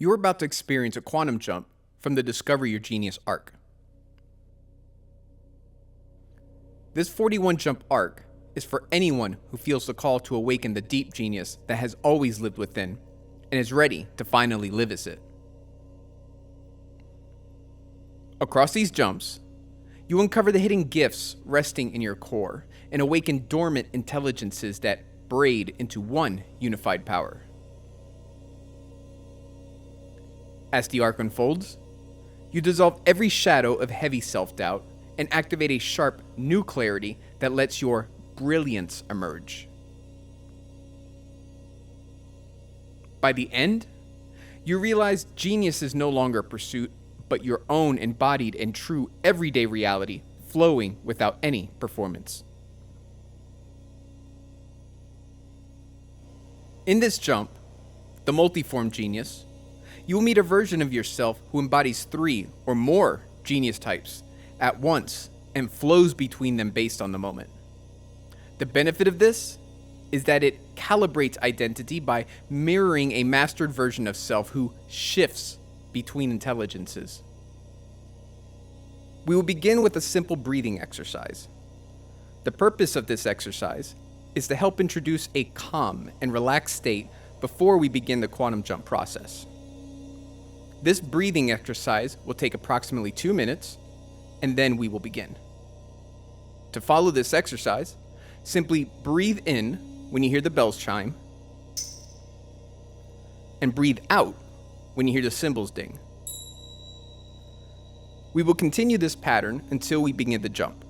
You are about to experience a quantum jump from the Discover Your Genius arc. This 41 jump arc is for anyone who feels the call to awaken the deep genius that has always lived within and is ready to finally live as it. Across these jumps, you uncover the hidden gifts resting in your core and awaken dormant intelligences that braid into one unified power. As the arc unfolds, you dissolve every shadow of heavy self-doubt and activate a sharp new clarity that lets your brilliance emerge. By the end, you realize genius is no longer a pursuit, but your own embodied and true everyday reality flowing without any performance. In this jump, the multiform genius, you will meet a version of yourself who embodies 3 or more genius types at once and flows between them based on the moment. The benefit of this is that it calibrates identity by mirroring a mastered version of self who shifts between intelligences. We will begin with a simple breathing exercise. The purpose of this exercise is to help introduce a calm and relaxed state before we begin the quantum jump process. This breathing exercise will take approximately 2 minutes, and then we will begin. To follow this exercise, simply breathe in when you hear the bells chime, and breathe out when you hear the cymbals ding. We will continue this pattern until we begin the jump.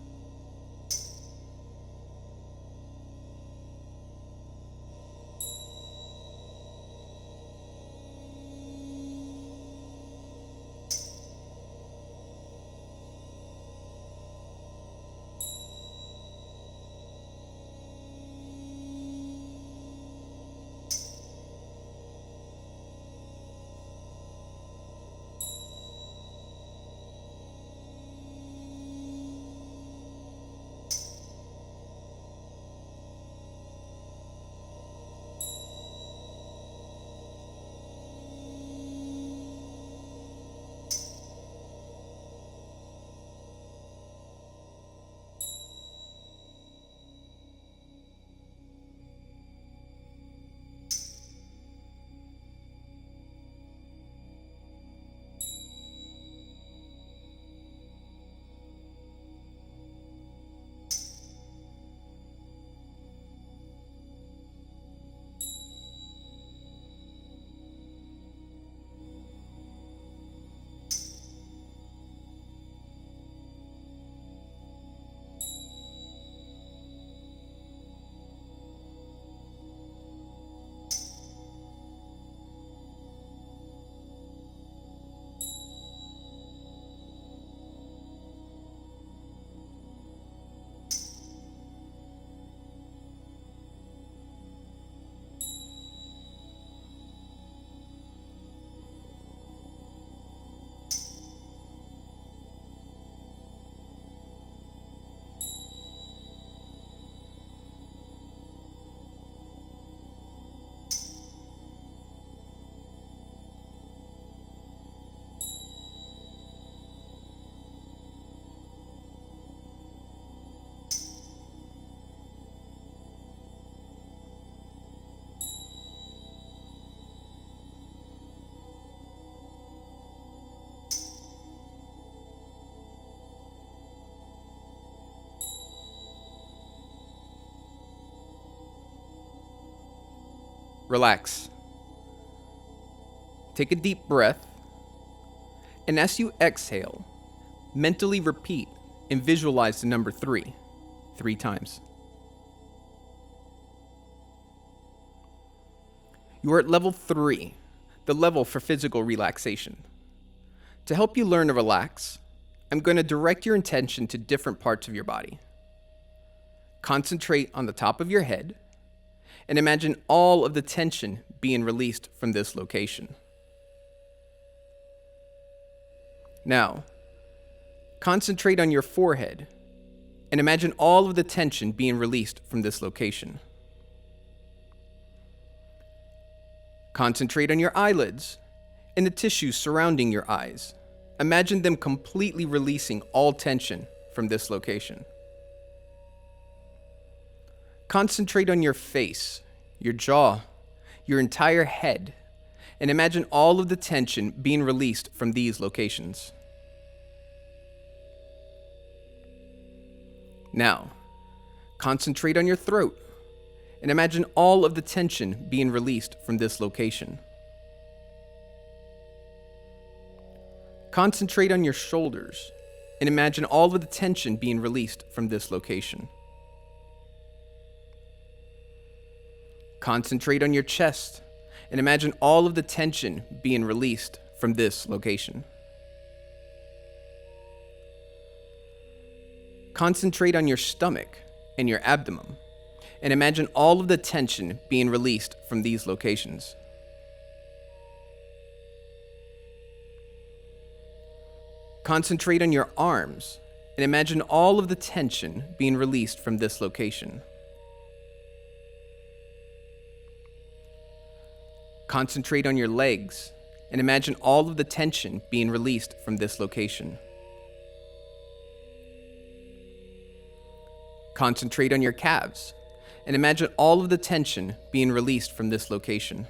Relax. Take a deep breath, and as you exhale, mentally repeat and visualize the number 3 times. You are at level 3, the level for physical relaxation. To help you learn to relax, I'm going to direct your attention to different parts of your body. Concentrate on the top of your head, and imagine all of the tension being released from this location. Now, concentrate on your forehead and imagine all of the tension being released from this location. Concentrate on your eyelids and the tissues surrounding your eyes. Imagine them completely releasing all tension from this location. Concentrate on your face, your jaw, your entire head, and imagine all of the tension being released from these locations. Now, concentrate on your throat, and imagine all of the tension being released from this location. Concentrate on your shoulders, and imagine all of the tension being released from this location. Concentrate on your chest, and imagine all of the tension being released from this location. Concentrate on your stomach and your abdomen, and imagine all of the tension being released from these locations. Concentrate on your arms, and imagine all of the tension being released from this location. Concentrate on your legs, and imagine all of the tension being released from this location. Concentrate on your calves, and imagine all of the tension being released from this location.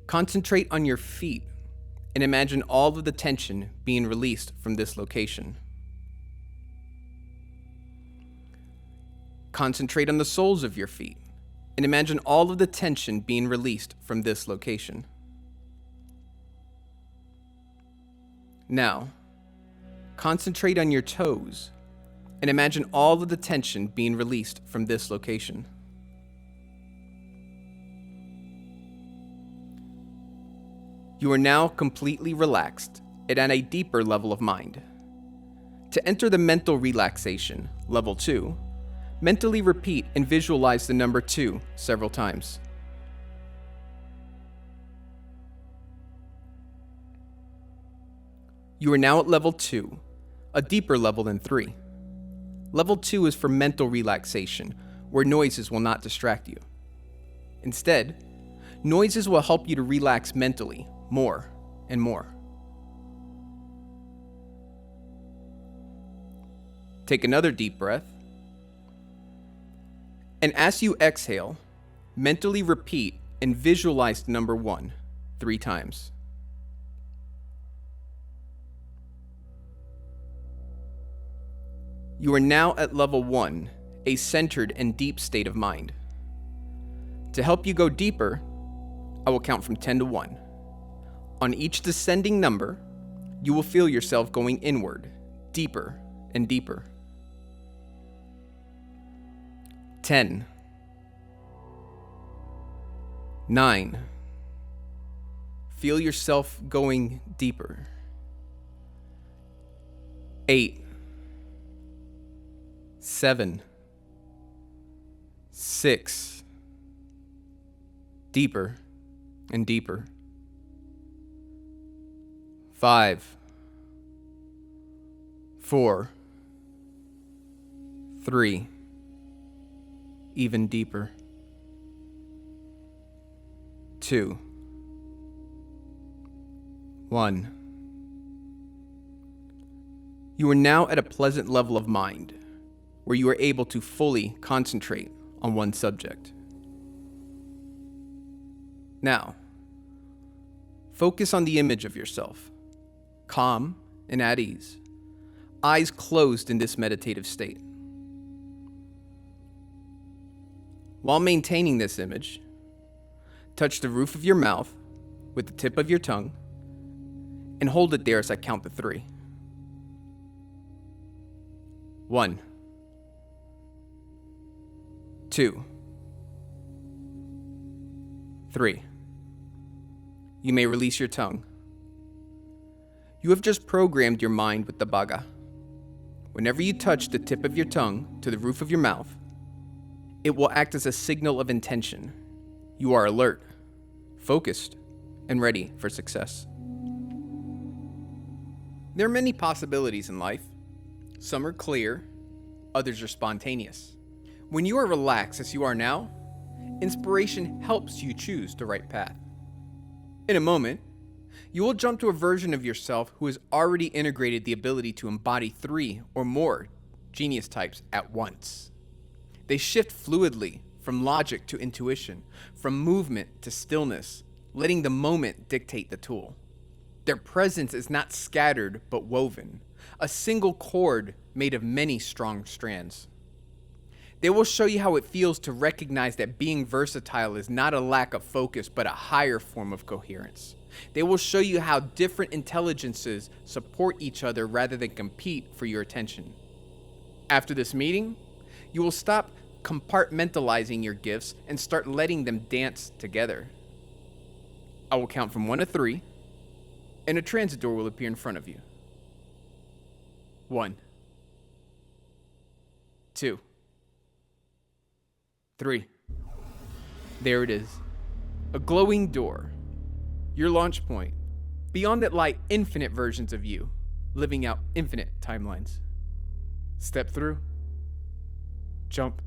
Concentrate on your feet, and imagine all of the tension being released from this location. Concentrate on the soles of your feet, and imagine all of the tension being released from this location. Now, concentrate on your toes, and imagine all of the tension being released from this location. You are now completely relaxed and at a deeper level of mind. To enter the mental relaxation, level 2, mentally repeat and visualize the number 2 several times. You are now at level 2, a deeper level than 3. Level 2 is for mental relaxation, where noises will not distract you. Instead, noises will help you to relax mentally more and more. Take another deep breath. And as you exhale, mentally repeat and visualize the number 1 3 times. You are now at level 1, a centered and deep state of mind. To help you go deeper, I will count from 10 to 1. On each descending number, you will feel yourself going inward, deeper and deeper. 10, 9, feel yourself going deeper. 8, 7, 6, deeper and deeper. 5, 4, 3, even deeper. 2, 1. You are now at a pleasant level of mind, where you are able to fully concentrate on one subject. Now, focus on the image of yourself, calm and at ease, eyes closed in this meditative state. While maintaining this image, touch the roof of your mouth with the tip of your tongue and hold it there as I count to 3. 1, 2, 3. You may release your tongue. You have just programmed your mind with the bhaga. Whenever you touch the tip of your tongue to the roof of your mouth, it will act as a signal of intention. You are alert, focused, and ready for success. There are many possibilities in life. Some are clear, others are spontaneous. When you are relaxed as you are now, Inspiration helps you choose the right path. In a moment, you will jump to a version of yourself who has already integrated the ability to embody 3 or more genius types at once. They shift fluidly from logic to intuition, from movement to stillness, letting the moment dictate the tool. Their presence is not scattered but woven, a single cord made of many strong strands. They will show you how it feels to recognize that being versatile is not a lack of focus but a higher form of coherence. They will show you how different intelligences support each other rather than compete for your attention. After this meeting, you will stop compartmentalizing your gifts and start letting them dance together. I will count from 1 to 3, and a transit door will appear in front of you. 1, 2, 3. There it is. A glowing door. Your launch point. Beyond it lie infinite versions of you, living out infinite timelines. Step through. Jump.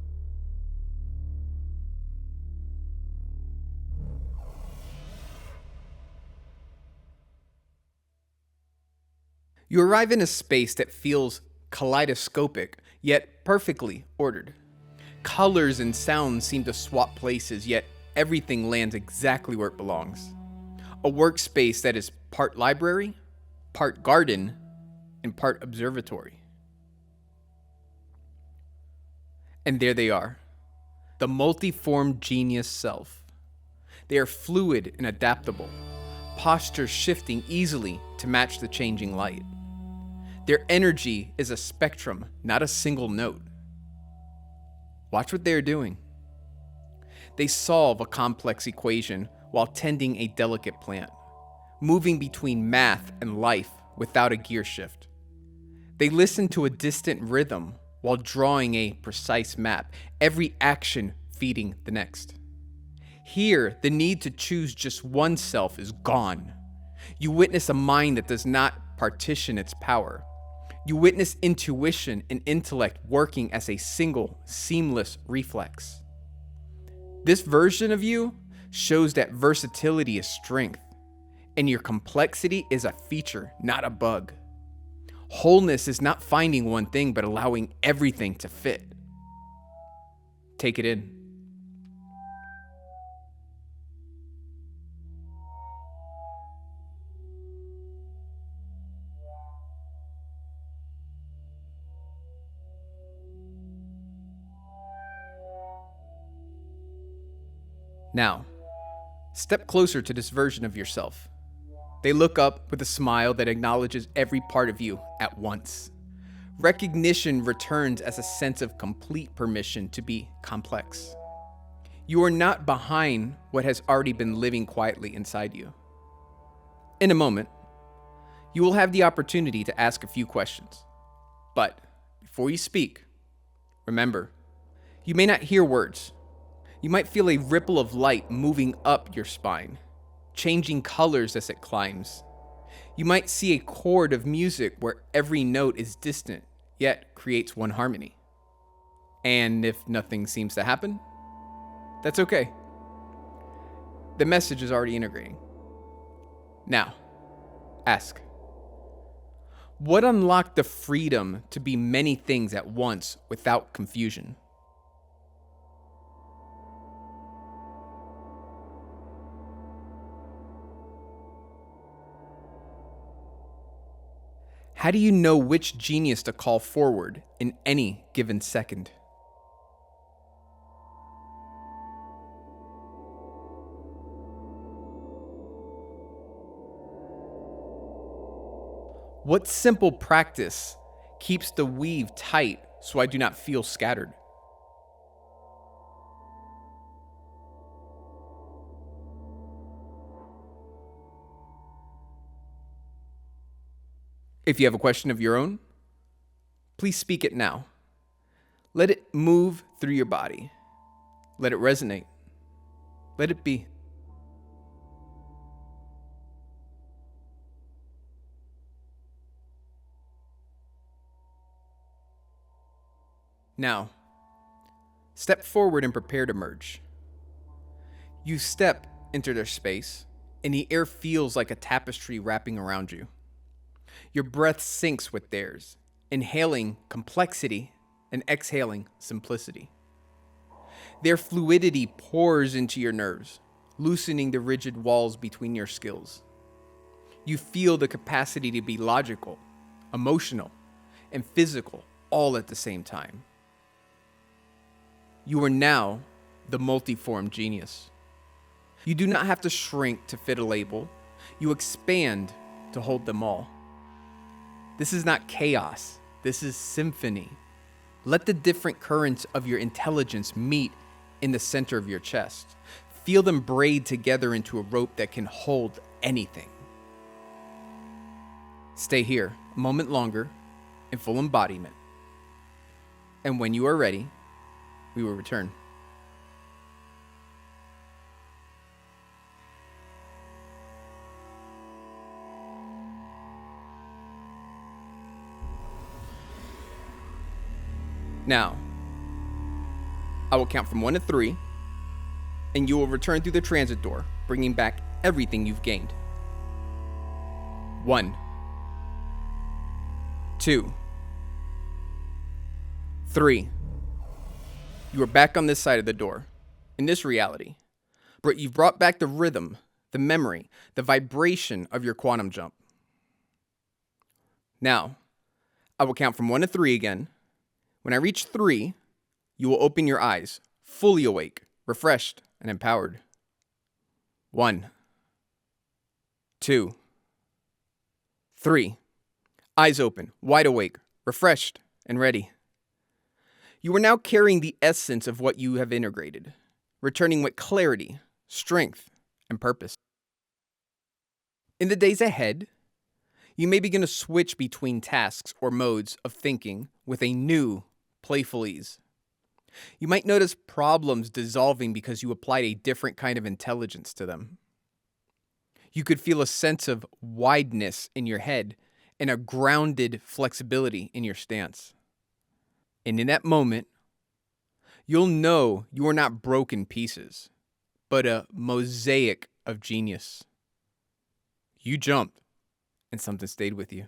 You arrive in a space that feels kaleidoscopic, yet perfectly ordered. Colors and sounds seem to swap places, yet everything lands exactly where it belongs. A workspace that is part library, part garden, and part observatory. And there they are, the multiform genius self. They are fluid and adaptable, postures shifting easily to match the changing light. Their energy is a spectrum, not a single note. Watch what they are doing. They solve a complex equation while tending a delicate plant, moving between math and life without a gear shift. They listen to a distant rhythm while drawing a precise map, every action feeding the next. Here, the need to choose just one self is gone. You witness a mind that does not partition its power. You witness intuition and intellect working as a single, seamless reflex. This version of you shows that versatility is strength, and your complexity is a feature, not a bug. Wholeness is not finding one thing, but allowing everything to fit. Take it in. Now, step closer to this version of yourself. They look up with a smile that acknowledges every part of you at once. Recognition returns as a sense of complete permission to be complex. You are not behind what has already been living quietly inside you. In a moment, you will have the opportunity to ask a few questions. But before you speak, remember, you may not hear words. You might feel a ripple of light moving up your spine, changing colors as it climbs. You might see a chord of music where every note is distant, yet creates one harmony. And if nothing seems to happen, that's okay. The message is already integrating. Now, ask. What unlocked the freedom to be many things at once without confusion? How do you know which genius to call forward in any given second? What simple practice keeps the weave tight so I do not feel scattered? If you have a question of your own, please speak it now. Let it move through your body. Let it resonate. Let it be. Now, step forward and prepare to merge. You step into their space, and the air feels like a tapestry wrapping around you. Your breath syncs with theirs, inhaling complexity and exhaling simplicity. Their fluidity pours into your nerves, loosening the rigid walls between your skills. You feel the capacity to be logical, emotional, and physical all at the same time. You are now the multiform genius. You do not have to shrink to fit a label. You expand to hold them all. This is not chaos. This is symphony. Let the different currents of your intelligence meet in the center of your chest. Feel them braid together into a rope that can hold anything. Stay here a moment longer in full embodiment. And when you are ready, we will return. Now, I will count from 1 to 3, and you will return through the transit door, bringing back everything you've gained. 1, 2, 3. You are back on this side of the door, in this reality. But you've brought back the rhythm, the memory, the vibration of your quantum jump. Now, I will count from 1 to 3 again. When I reach 3, you will open your eyes, fully awake, refreshed, and empowered. 1, 2, 3. Eyes open, wide awake, refreshed, and ready. You are now carrying the essence of what you have integrated, returning with clarity, strength, and purpose. In the days ahead, you may begin to switch between tasks or modes of thinking with a new, playful ease. You might notice problems dissolving because you applied a different kind of intelligence to them. You could feel a sense of wideness in your head and a grounded flexibility in your stance. And in that moment, you'll know you are not broken pieces, but a mosaic of genius. You jumped, and something stayed with you.